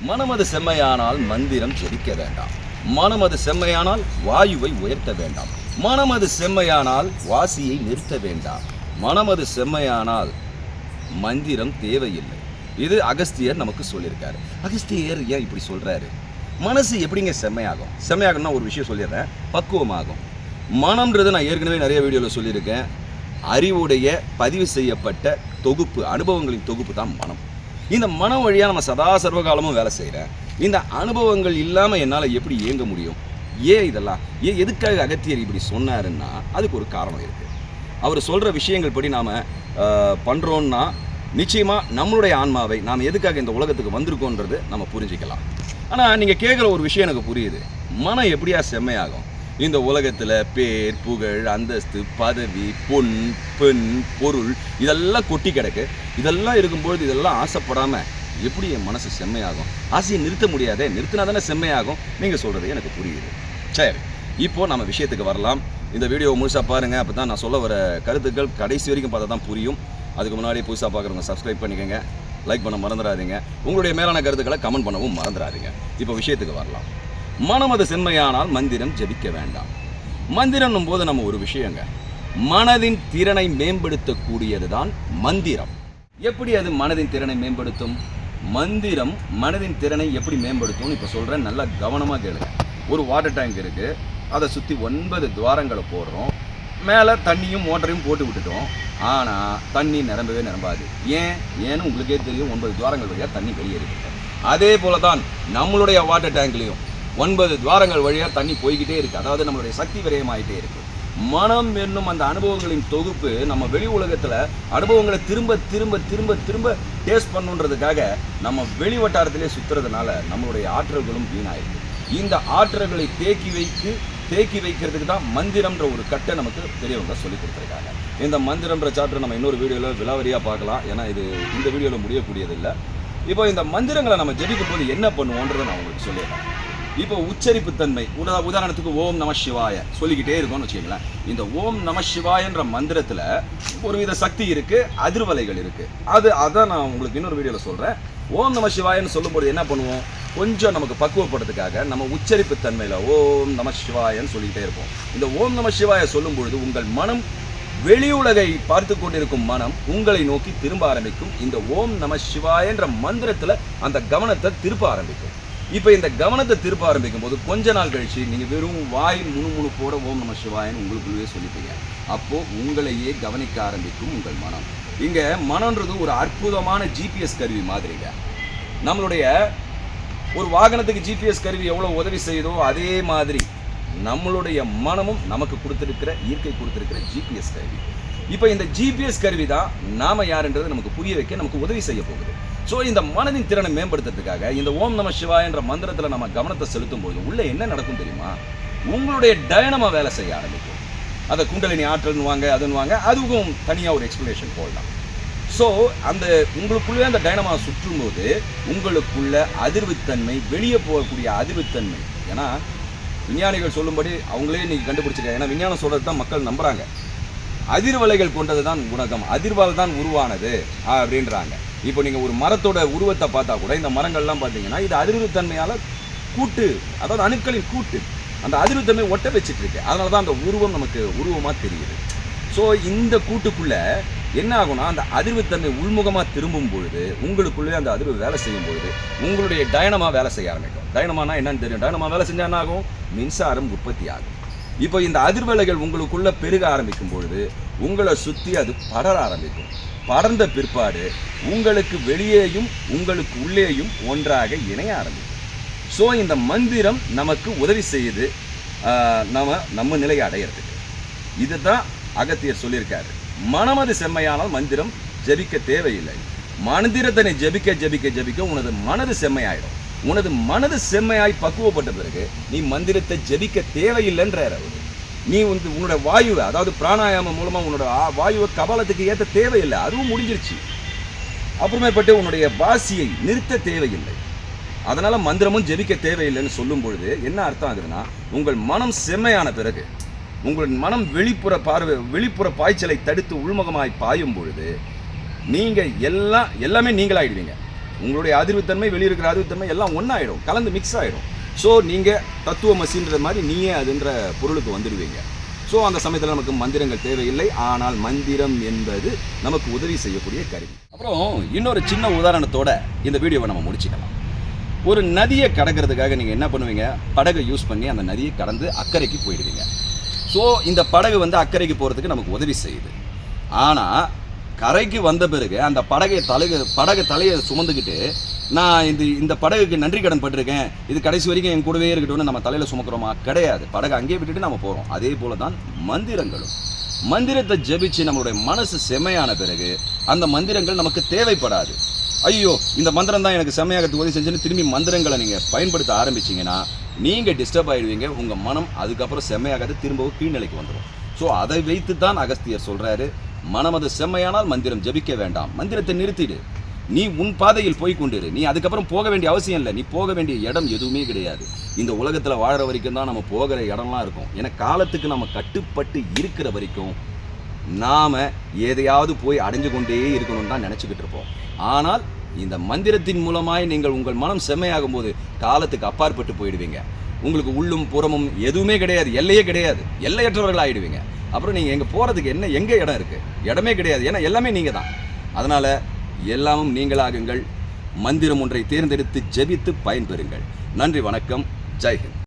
மனமது செம்மையானால் மந்திரம் ஜெபிக்க வேண்டாம். மனமது செம்மையானால் வாயுவை உயர்த்த வேண்டாம். மனமது செம்மையானால் வாசியை நிறுத்த வேண்டாம். மனமது செம்மையானால் மந்திரம் தேவையில்லை. இது அகஸ்தியர் நமக்கு சொல்லியிருக்காரு. அகஸ்தியர் ஏன் இப்படி சொல்றாரு? மனசு எப்படிங்க செம்மையாகும்? செம்மையாகணும்னா ஒரு விஷயம் சொல்லிடுறேன், பக்குவமாகும். மனம்ன்றது நான் ஏற்கனவே நிறைய வீடியோவில் சொல்லியிருக்கேன். அறிவுடைய பதிவு செய்யப்பட்ட தொகுப்பு, அனுபவங்களின் தொகுப்பு தான் மனம். இந்த மனம் வழியாக நம்ம சதா சர்வகாலமும் வேலை செய்கிறேன். இந்த அனுபவங்கள் இல்லாமல் என்னால் எப்படி இயங்க முடியும்? இதெல்லாம் எதுக்காக அகத்தியர் இப்படி சொன்னாருன்னா அதுக்கு ஒரு காரணம் இருக்குது. அவர் சொல்கிற விஷயங்கள் படி நாம் பண்ணுறோன்னா நிச்சயமாக நம்மளுடைய ஆன்மாவை நாம் எதுக்காக இந்த உலகத்துக்கு வந்திருக்கோன்றது நம்ம புரிஞ்சிக்கலாம். ஆனால் நீங்கள் கேட்குற ஒரு விஷயம் எனக்கு புரியுது. மனம் எப்படியா செம்மையாகும்? இந்த உலகத்தில் பேர், புகழ், அந்தஸ்து, பதவி, பொன், பெண், பொருள் இதெல்லாம் கொட்டி கிடக்கு. இதெல்லாம் இருக்கும்பொழுது இதெல்லாம் ஆசைப்படாமல் எப்படி என் மனசு செம்மையாகும்? ஆசையை நிறுத்த முடியாதே, நிறுத்தினா தானே செம்மையாகும். நீங்கள் சொல்கிறது எனக்கு புரியுது. சரி, இப்போது நம்ம விஷயத்துக்கு வரலாம். இந்த வீடியோவை முழுசாக பாருங்கள். அப்போ தான் நான் சொல்ல வர கருத்துக்கள் கடைசி வரைக்கும் பார்த்தா தான் புரியும். அதுக்கு முன்னாடி புதுசாக பார்க்குறவங்க சப்ஸ்கிரைப் பண்ணிக்கோங்க, லைக் பண்ண மறந்துடாதீங்க, உங்களுடைய மேலான கருத்துக்களை கமெண்ட் பண்ணவும் மறந்துடாதீங்க. இப்போ விஷயத்துக்கு வரலாம். மனமது செம்மையானால் மந்திரம் ஜெபிக்க வேண்டாம். மந்திரம்னும் போது நம்ம ஒரு விஷயங்க, மனதின் திறனை மேம்படுத்தக்கூடியது தான் மந்திரம். எப்படி அது மனதின் திறனை மேம்படுத்தும்? மந்திரம் மனதின் திறனை எப்படி மேம்படுத்தும்னு இப்போ சொல்கிறேன், நல்லா கவனமாக கேளுங்க. ஒரு வாட்டர் டேங்க் இருக்குது, அதை சுற்றி 9 துவாரங்களை போடுறோம். மேலே தண்ணியும் மோட்டரையும் போட்டு விட்டுட்டோம். ஆனால் தண்ணி நிரம்பாது. ஏன்னு உங்களுக்கே தெரியும், 9 துவாரங்கள் வழியாக தண்ணி வெளியேறிட்டு. அதே போல தான் நம்மளுடைய வாட்டர் டேங்க்லேயும் 9 துவாரங்கள் வழியாக தண்ணி போய்கிட்டே இருக்குது. அதாவது நம்மளுடைய சக்தி விரயமாயிட்டே இருக்குது. மனம் என்னும் அந்த அனுபவங்களின் தொகுப்பு நம்ம வெளி உலகத்தில் அனுபவங்களை திரும்ப திரும்ப திரும்ப திரும்ப டேஸ்ட் பண்ணுன்றதுக்காக நம்ம வெளி வட்டாரத்திலே சுற்றுறதுனால நம்மளுடைய ஆற்றல்களும் வீணாயிருக்கு. இந்த ஆற்றல்களை தேக்கி வைக்கிறதுக்கு தான் மந்திரம்ன்ற ஒரு கட்டை நமக்கு பெரியவங்க சொல்லி கொடுத்துருக்காங்க. இந்த மந்திரம்ன்ற சாப்டர் நம்ம இன்னொரு வீடியோவில் விலாவரியாக பார்க்கலாம். ஏன்னா இது இந்த வீடியோவில் முடியக்கூடியதில்லை. இப்போ இந்த மந்திரங்களை நம்ம ஜெபிக்கும் போது என்ன பண்ணுவோன்றதை நான் உங்களுக்கு சொல்லிடுறேன். இப்போ உச்சரிப்பு தன்மை, உதாரணத்துக்கு ஓம் நம சிவாய சொல்லிக்கிட்டே இருக்கோம்னு வச்சுக்கங்களேன். இந்த ஓம் நம சிவாயன்ற மந்திரத்தில் ஒரு வித சக்தி இருக்குது, அதிர்வலைகள் இருக்குது. அதை நான் உங்களுக்கு இன்னொரு வீடியோவில் சொல்கிறேன். ஓம் நம சிவாயன்னு சொல்லும்போது என்ன பண்ணுவோம்? கொஞ்சம் நமக்கு பக்குவப்படுறதுக்காக நம்ம உச்சரிப்பு தன்மையில் ஓம் நம சிவாயன்னு சொல்லிக்கிட்டே இருப்போம். இந்த ஓம் நம சிவாய சொல்லும் பொழுது உங்கள் மனம், வெளி உலகை பார்த்து கொண்டிருக்கும் மனம் உங்களை நோக்கி திரும்ப ஆரம்பிக்கும். இந்த ஓம் நம சிவாயன்ற மந்திரத்தில் அந்த கவனத்தை திருப்ப ஆரம்பிக்கும். இப்போ இந்த கவனத்தை திருப்ப ஆரம்பிக்கும் போது கொஞ்ச நாள் கழிச்சு நீங்கள் வெறும் வாய் முணுமுணுப்போட ஓம் நம சிவாயன்னு உங்களுக்குள்ளேயே சொல்லிப்பீங்க. அப்போது உங்களையே கவனிக்க ஆரம்பிக்கும் உங்கள் மனம். இங்கே மனம்ன்றது ஒரு அற்புதமான ஜிபிஎஸ் கருவி மாதிரிங்க. நம்மளுடைய ஒரு வாகனத்துக்கு ஜிபிஎஸ் கருவி எவ்வளோ உதவி செய்யுதோ அதே மாதிரி நம்மளுடைய மனமும் நமக்கு கொடுத்துருக்கிற, இயற்கை கொடுத்துருக்கிற ஜிபிஎஸ் கருவி. இப்போ இந்த ஜிபிஎஸ் கருவி தான் நாம் யாருன்றது நமக்கு புரிய வைக்க நமக்கு உதவி செய்ய போகுது. ஸோ இந்த மனதின் திறனை மேம்படுத்துறதுக்காக இந்த ஓம் நம சிவாயன்ற மந்திரத்தில் நம்ம கவனத்தை செலுத்தும் போது உள்ளே என்ன நடக்கும் தெரியுமா? உங்களுடைய டைனமா வேலை செய்ய ஆரம்பிக்கும். அதை குண்டலினி ஆற்றல்னுவாங்க, அதுன்னுவாங்க. அதுக்கும் தனியாக ஒரு எக்ஸ்பிளனேஷன் போடலாம். ஸோ அந்த உங்களுக்குள்ளே அந்த டைனமா சுற்றும் போது உங்களுக்குள்ள அதிர்வுத்தன்மை, வெளியே போகக்கூடிய அதிர்வுத்தன்மை. ஏன்னா விஞ்ஞானிகள் சொல்லும்படி அவங்களே நீங்கள் கண்டுபிடிச்சிருக்காங்க. ஏன்னா விஞ்ஞானம் சொல்கிறது தான் மக்கள் நம்புகிறாங்க. அதிர்வலைகள் கொண்டது தான் உலகம், அதிர்வால் தான் உருவானது அப்படின்றாங்க. இப்போ நீங்கள் ஒரு மரத்தோட உருவத்தை பார்த்தா கூட இந்த மரங்கள்லாம் பார்த்தீங்கன்னா இது அதிர்வுத்தன்மையால் கூட்டு, அதாவது அணுக்களின் கூட்டு, அந்த அதிர்வுத்தன்மை ஒட்ட வச்சுட்டு இருக்கு. அதனால தான் அந்த உருவம் நமக்கு உருவமாக தெரியுது. ஸோ இந்த கூட்டுக்குள்ளே என்ன ஆகும்னா அந்த அதிர்வுத்தன்மை உள்முகமாக திரும்பும் பொழுது உங்களுக்குள்ளே அந்த அதிர்வு வேலை செய்யும் பொழுது உங்களுடைய டைனமா வேலை செய்ய ஆரம்பிக்கும். டைனமானா என்னன்னு தெரியும்? டைனமா வேலை செஞ்சால் என்ன ஆகும்? மின்சாரம் உற்பத்தி ஆகும். இப்போ இந்த அதிர்வலைகள் உங்களுக்குள்ளே பெருக ஆரம்பிக்கும் பொழுது உங்களை சுற்றி அது படர ஆரம்பிக்கும். படர்ந்த பிற்பாடு உங்களுக்கு வெளியேயும் உங்களுக்கு உள்ளேயும் ஒன்றாக இணைய ஆரம்பிக்கும். ஸோ இந்த மந்திரம் நமக்கு உதவி செய்யுது நம்ம நிலையை அடையிறதுக்கு. இதுதான் அகத்தியர் சொல்லியிருக்காரு. மனமது செம்மையானால் மந்திரம் ஜெபிக்க தேவையில்லை. மந்திரத்தினை ஜெபிக்க ஜெபிக்க ஜெபிக்க உனது மனது செம்மையாயிடும். உனது மனது செம்மையாய் பக்குவப்பட்ட பிறகு நீ மந்திரத்தை ஜெபிக்க தேவையில்லைன்றார் அவர். நீ உன்னோட வாயுவை, அதாவது பிராணாயாமம் மூலமாக உன்னோட வாயுவை கபாலத்துக்கு ஏற்ற தேவையில்லை, அதுவும் முடிஞ்சிருச்சு. அப்புறமேப்பட்டு உன்னுடைய வாசியை நிறுத்த தேவையில்லை. அதனால் மந்திரமும் ஜெபிக்க தேவையில்லைன்னு சொல்லும் பொழுது என்ன அர்த்தம் ஆகுதுன்னா, உங்கள் மனம் செம்மையான பிறகு உங்கள் மனம் வெளிப்புற பாய்ச்சலை தடுத்து உள்முகமாய் பாயும் பொழுது நீங்கள் எல்லாமே நீங்களாகிடுவீங்க. உங்களுடைய அதிர்வுத்தன்மை, வெளியே இருக்கிற அதிர்வுத்தன்மை எல்லாம் ஒன்றாயிடும், கலந்து மிக்ஸ் ஆகிடும். ஸோ நீங்கள் தத்துவமசின்ற மாதிரி நீயே அதுன்ற பொருளுக்கு வந்துடுவீங்க. ஸோ அந்த சமயத்தில் நமக்கு மந்திரங்கள் தேவையில்லை. ஆனால் மந்திரம் என்பது நமக்கு உதவி செய்யக்கூடிய கருவி. அப்புறம் இன்னொரு சின்ன உதாரணத்தோட இந்த வீடியோவை நம்ம முடிச்சுக்கலாம். ஒரு நதியை கடக்கிறதுக்காக நீங்கள் என்ன பண்ணுவீங்க? படகை யூஸ் பண்ணி அந்த நதியை கடந்து அக்கறைக்கு போயிடுவீங்க. ஸோ இந்த படகு வந்து அக்கறைக்கு போகிறதுக்கு நமக்கு உதவி செய்யுது. ஆனால் கரைக்கு வந்த பிறகு அந்த படகு தலையை சுமந்துக்கிட்டு நான் இந்த படகுக்கு நன்றி கடன் பட்டிருக்கேன், இது கடைசி வரைக்கும் என் கூடவே இருக்கட்டும்னு நம்ம தலையில் சுமக்கிறோமா? கிடையாது. படகு அங்கேயே விட்டுட்டு நம்ம போகிறோம். அதே போல தான் மந்திரங்களும். மந்திரத்தை ஜபிச்சு நம்மளுடைய மனசு செம்மையான பிறகு அந்த மந்திரங்கள் நமக்கு தேவைப்படாது. ஐயோ இந்த மந்திரம் தான் எனக்கு செம்மையாக உதவி செஞ்சுன்னு திரும்பி மந்திரங்களை நீங்கள் பயன்படுத்த ஆரம்பிச்சிங்கன்னா நீங்கள் டிஸ்டர்ப் ஆகிடுவீங்க. உங்கள் மனம் அதுக்கப்புறம் செம்மையாகாது, திரும்பவும் கீழ்நிலைக்கு வந்துடும். ஸோ அதை வைத்து தான் அகஸ்தியர் சொல்கிறாரு, மனமது செம்மையானால் மந்திரம் ஜபிக்க வேண்டாம், மந்திரத்தை நிறுத்திடு, நீ உன் பாதையில் போய் கொண்டிரு, நீ அதுக்கப்புறம் போக வேண்டிய அவசியம் இல்லை, நீ போக வேண்டிய இடம் எதுவுமே கிடையாது. இந்த உலகத்தில் வாழ்கிற வரைக்கும் தான் நம்ம போகிற இடம்லாம் இருக்கும். ஏன்னா காலத்துக்கு நம்ம கட்டுப்பட்டு இருக்கிற வரைக்கும் நாம் எதையாவது போய் அடைஞ்சு கொண்டே இருக்கணும்னு தான் நினச்சிக்கிட்டு இருப்போம். ஆனால் இந்த மந்திரத்தின் மூலமாய் நீங்கள் உங்கள் மனம் செம்மையாகும் போது காலத்துக்கு அப்பாற்பட்டு போயிடுவீங்க. உங்களுக்கு உள்ளும் புறமும் எதுவுமே கிடையாது, எல்லையே கிடையாது, எல்லையற்றவர்கள் ஆகிடுவீங்க. அப்புறம் நீங்கள் எங்கே போகிறதுக்கு எங்கே இடம் இருக்குது? இடமே கிடையாது. ஏன்னா எல்லாமே நீங்கள் தான். அதனால் எல்லாமும் நீங்களாகுங்கள். மந்திரம் ஒன்றை தேர்ந்தெடுத்து ஜெபித்து பயன்பெறுங்கள். நன்றி, வணக்கம், ஜெய்ஹிந்த்.